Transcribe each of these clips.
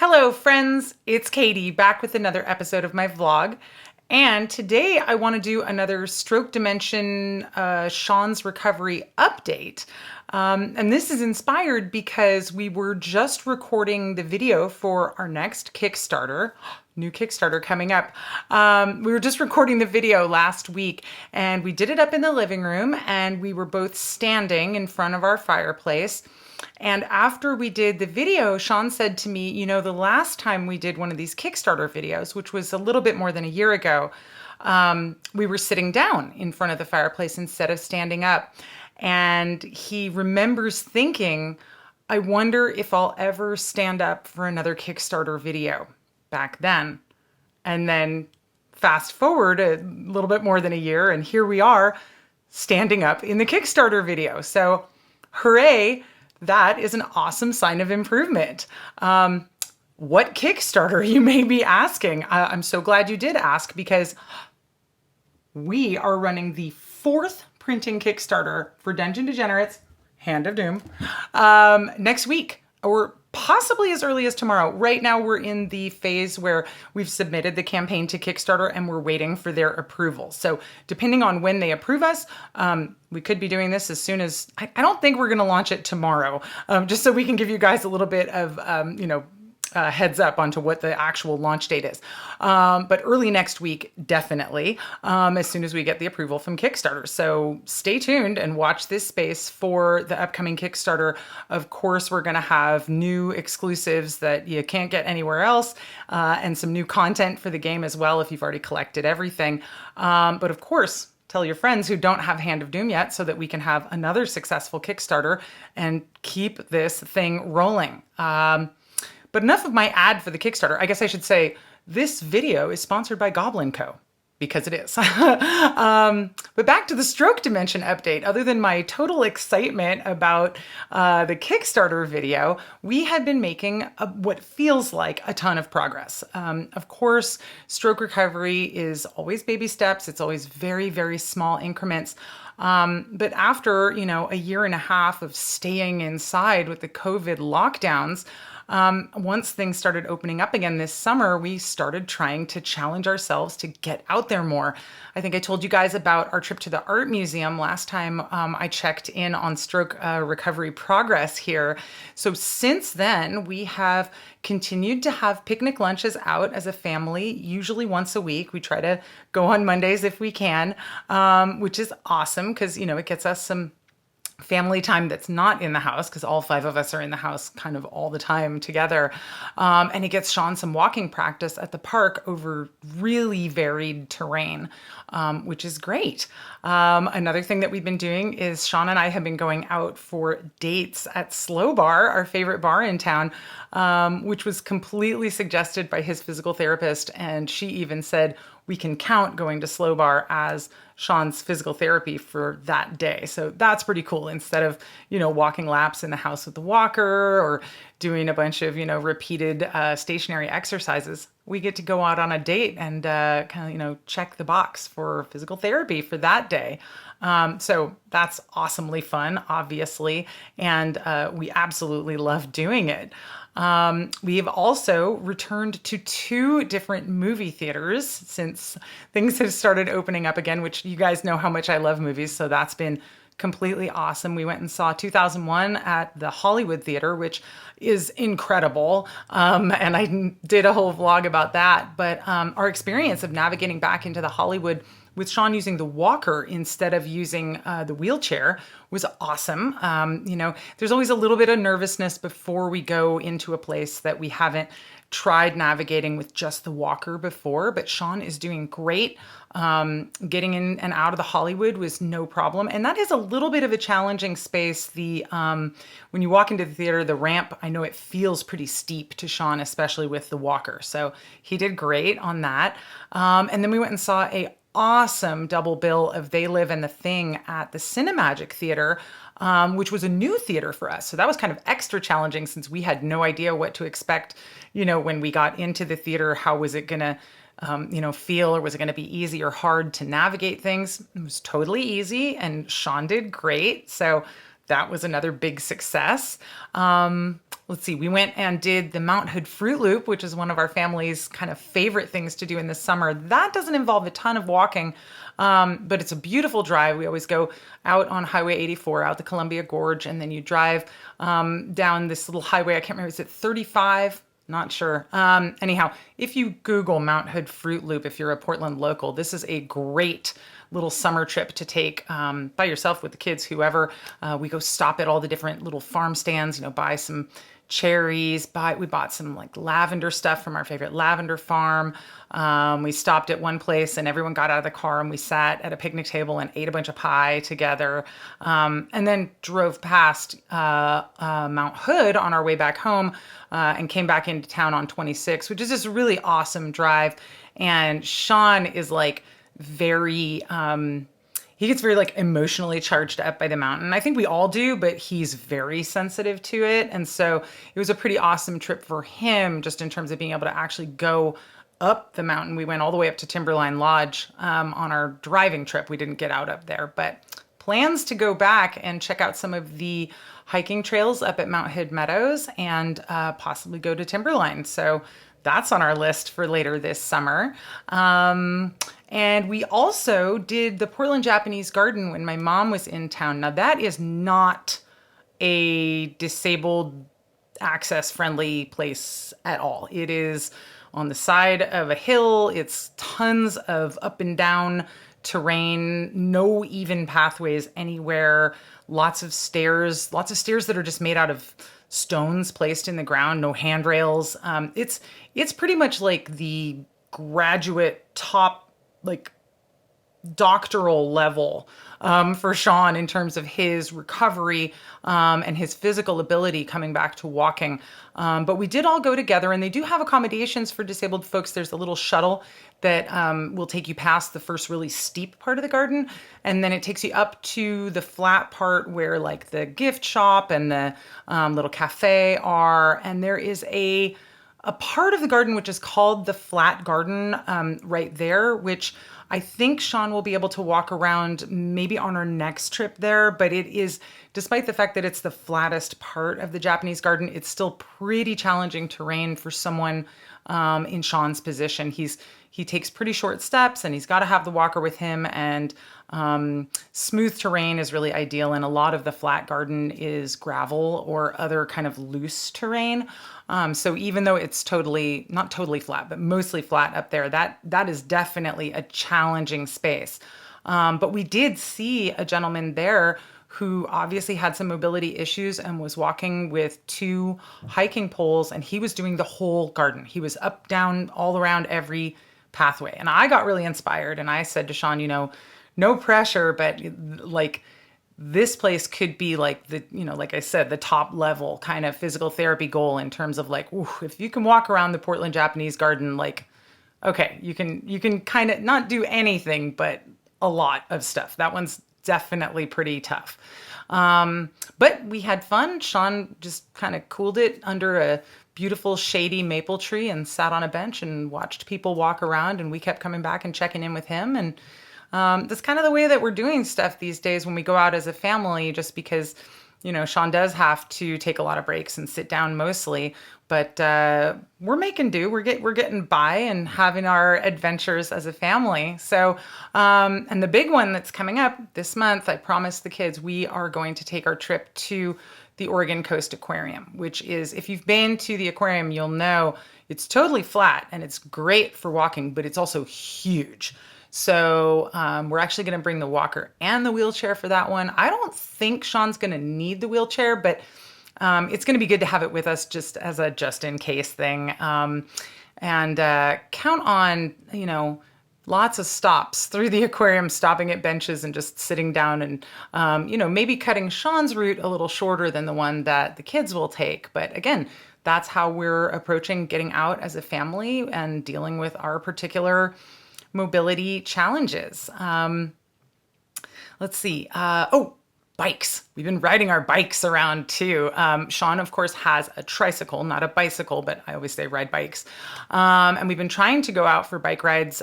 Hello, friends. It's Katie back with another episode of my vlog. And today I want to do another Stroke Dimension Sean's Recovery update. And this is inspired because we were just recording the video for our next Kickstarter. New Kickstarter coming up. We were just recording the video last week and we did it up in the living room and we were both standing in front of our fireplace. And after we did the video, Sean said to me, you know, the last time we did one of these Kickstarter videos, which was a little bit more than a year ago, we were sitting down in front of the fireplace instead of standing up. And he remembers thinking, I wonder if I'll ever stand up for another Kickstarter video back then. And then fast forward a little bit more than a year, and here we are standing up in the Kickstarter video. So hooray! That is an awesome sign of improvement. What Kickstarter, you may be asking? I'm so glad you did ask because we are running the fourth printing Kickstarter for Dungeon Degenerates Hand of Doom next week, or possibly as early as tomorrow. Right now we're in the phase where we've submitted the campaign to Kickstarter and we're waiting for their approval. So depending on when they approve us, we could be doing this as soon as, I don't think we're gonna launch it tomorrow, just so we can give you guys a little bit of, heads up onto what the actual launch date is. But early next week, definitely, as soon as we get the approval from Kickstarter. So stay tuned and watch this space for the upcoming Kickstarter. Of course, we're going to have new exclusives that you can't get anywhere else, and some new content for the game as well if you've already collected everything. But of course, tell your friends who don't have Hand of Doom yet so that we can have another successful Kickstarter and keep this thing rolling. But enough of my ad for the Kickstarter. I guess I should say this video is sponsored by Goblin Co. Because it is. But back to the Stroke Dimension update. Other than my total excitement about the Kickstarter video, we have been making what feels like a ton of progress. Of course, stroke recovery is always baby steps. It's always very, very small increments. But after, a year and a half of staying inside with the COVID lockdowns, once things started opening up again this summer, we started trying to challenge ourselves to get out there more. I think I told you guys about our trip to the art museum last time I checked in on stroke recovery progress here. So since then, we have continued to have picnic lunches out as a family, usually once a week. We try to go on Mondays if we can, which is awesome because, it gets us some family time that's not in the house because all 5 of us are in the house kind of all the time together. And it gets Sean some walking practice at the park over really varied terrain, which is great. Another thing that we've been doing is Sean and I have been going out for dates at Slow Bar, our favorite bar in town, which was completely suggested by his physical therapist. And she even said, we can count going to Slow Bar as Sean's physical therapy for that day. So that's pretty cool. Instead of, walking laps in the house with the walker or doing a bunch of, repeated stationary exercises, we get to go out on a date and check the box for physical therapy for that day. So that's awesomely fun, obviously. And we absolutely love doing it. We have also returned to 2 different movie theaters since things have started opening up again, which you guys know how much I love movies. So that's been completely awesome. We went and saw 2001 at the Hollywood Theater, which is incredible. And I did a whole vlog about that. But our experience of navigating back into the Hollywood with Sean using the walker instead of using the wheelchair was awesome. There's always a little bit of nervousness before we go into a place that we haven't tried navigating with just the walker before, but Sean is doing great. Getting in and out of the Hollywood was no problem. And that is a little bit of a challenging space. When you walk into the theater, the ramp, I know it feels pretty steep to Sean, especially with the walker. So he did great on that. And then we went and saw a awesome double bill of They Live and the Thing at the Cinemagic Theater, which was a new theater for us. So that was kind of extra challenging since we had no idea what to expect, when we got into the theater. How was it going to feel, or was it going to be easy or hard to navigate things? It was totally easy and Sean did great. So that was another big success. Let's see, we went and did the Mount Hood Fruit Loop, which is one of our family's kind of favorite things to do in the summer. That doesn't involve a ton of walking, but it's a beautiful drive. We always go out on Highway 84, out the Columbia Gorge, and then you drive down this little highway. I can't remember, is it 35? Not sure. Anyhow, if you Google Mount Hood Fruit Loop, if you're a Portland local, this is a great little summer trip to take by yourself with the kids, whoever. We go stop at all the different little farm stands, buy some cherries. We bought some like lavender stuff from our favorite lavender farm. We stopped at one place and everyone got out of the car and we sat at a picnic table and ate a bunch of pie together. And then drove past Mount Hood on our way back home and came back into town on 26, which is just a really awesome drive. And Sean is like he gets very like emotionally charged up by the mountain. I think we all do, but he's very sensitive to it. And so it was a pretty awesome trip for him just in terms of being able to actually go up the mountain. We went all the way up to Timberline Lodge on our driving trip. We didn't get out up there, but plans to go back and check out some of the hiking trails up at Mount Hood Meadows and possibly go to Timberline. So that's on our list for later this summer. And we also did the Portland Japanese Garden when my mom was in town. Now, that is not a disabled access friendly place at all. It is on the side of a hill. It's tons of up and down terrain, no even pathways anywhere, lots of stairs that are just made out of stones placed in the ground, no handrails. It's pretty much like the graduate top, like doctoral level for Sean in terms of his recovery and his physical ability coming back to walking. But we did all go together, and they do have accommodations for disabled folks. There's a little shuttle that will take you past the first really steep part of the garden, and then it takes you up to the flat part where like the gift shop and the little cafe are. And there is a part of the garden which is called the Flat Garden right there, which I think Sean will be able to walk around maybe on our next trip there. But it is, despite the fact that it's the flattest part of the Japanese garden, it's still pretty challenging terrain for someone in Sean's position. He takes pretty short steps and he's got to have the walker with him, and smooth terrain is really ideal. And a lot of the flat garden is gravel or other kind of loose terrain. So even though it's not totally flat, but mostly flat up there, that is definitely a challenging space. But we did see a gentleman there who obviously had some mobility issues and was walking with 2 hiking poles, and he was doing the whole garden. He was up, down, all around every pathway. And I got really inspired, and I said to Sean, no pressure, but like this place could be like like I said, the top level kind of physical therapy goal in terms of like, ooh, if you can walk around the Portland Japanese Garden, like, okay, you can kind of not do anything, but a lot of stuff. That one's definitely pretty tough. But we had fun. Sean just kind of cooled it under a beautiful shady maple tree and sat on a bench and watched people walk around, and we kept coming back and checking in with him. And that's kind of the way that we're doing stuff these days when we go out as a family, just because, Sean does have to take a lot of breaks and sit down mostly, but we're making do. We're getting by and having our adventures as a family. So, and the big one that's coming up this month, I promised the kids, we are going to take our trip to the Oregon Coast Aquarium, which is, if you've been to the aquarium, you'll know it's totally flat and it's great for walking, but it's also huge. So we're actually going to bring the walker and the wheelchair for that one. I don't think Sean's going to need the wheelchair, but it's going to be good to have it with us just as a just-in-case thing. And count on, lots of stops through the aquarium, stopping at benches and just sitting down and, maybe cutting Sean's route a little shorter than the one that the kids will take. But again, that's how we're approaching getting out as a family and dealing with our particular mobility challenges. Let's see. Bikes. We've been riding our bikes around too. Sean, of course, has a tricycle, not a bicycle, but I always say ride bikes. And we've been trying to go out for bike rides.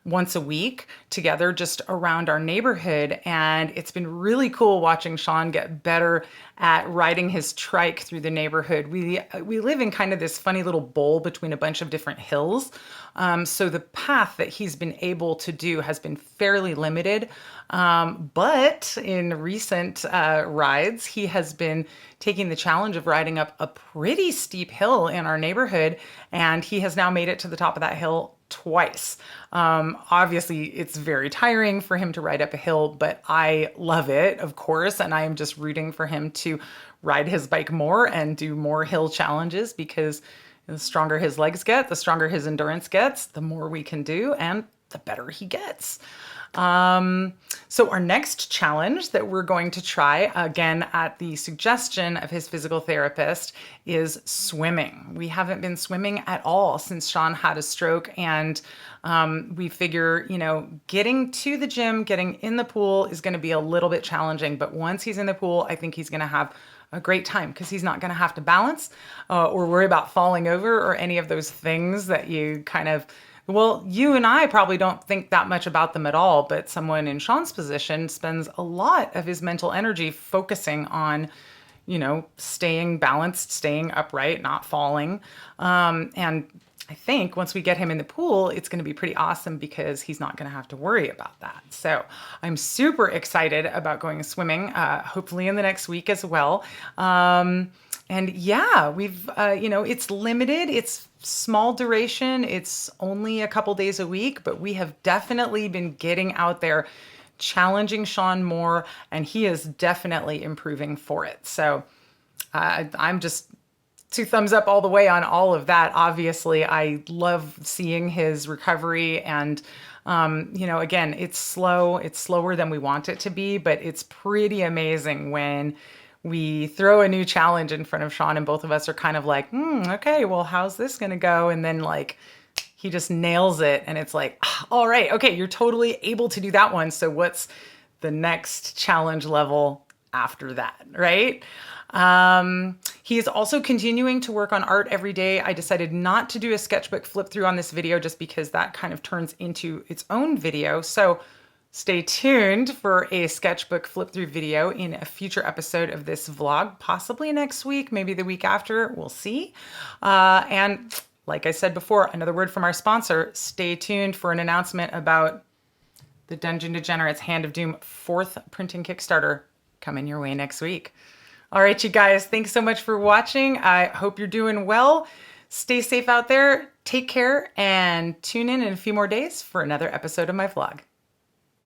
once a week together just around our neighborhood. And it's been really cool watching Sean get better at riding his trike through the neighborhood. We live in kind of this funny little bowl between a bunch of different hills. So the path that he's been able to do has been fairly limited. But in recent rides, he has been taking the challenge of riding up a pretty steep hill in our neighborhood, and he has now made it to the top of that hill twice. Obviously, it's very tiring for him to ride up a hill, but I love it, of course, and I am just rooting for him to ride his bike more and do more hill challenges, because the stronger his legs get, the stronger his endurance gets, the more we can do, and the better he gets. So our next challenge that we're going to try, again at the suggestion of his physical therapist, is swimming. We haven't been swimming at all since Sean had a stroke, and we figure, getting to the gym, getting in the pool is going to be a little bit challenging, but once he's in the pool, I think he's going to have a great time, because he's not going to have to balance or worry about falling over or any of those things that you kind of, well, you and I probably don't think that much about them at all, but someone in Sean's position spends a lot of his mental energy focusing on, staying balanced, staying upright, not falling. And I think once we get him in the pool, it's going to be pretty awesome, because he's not going to have to worry about that. So I'm super excited about going swimming, hopefully in the next week as well. And yeah, we've, it's limited, it's small duration, it's only a couple days a week, but we have definitely been getting out there, challenging Sean more, and he is definitely improving for it. So I'm just 2 thumbs up all the way on all of that. Obviously, I love seeing his recovery, and again, it's slow, it's slower than we want it to be, but it's pretty amazing when we throw a new challenge in front of Sean and both of us are kind of like, okay, well, how's this going to go? And then he just nails it, and it's like, all right, okay, you're totally able to do that one. So what's the next challenge level after that, right? He is also continuing to work on art every day. I decided not to do a sketchbook flip through on this video just because that kind of turns into its own video. So stay tuned for a sketchbook flip through video in a future episode of this vlog, possibly next week, maybe the week after, we'll see. And like I said before, another word from our sponsor, stay tuned for an announcement about the Dungeon Degenerates Hand of Doom 4th printing Kickstarter coming your way next week. All right, you guys, thanks so much for watching. I hope you're doing well. Stay safe out there, take care, and tune in a few more days for another episode of my vlog.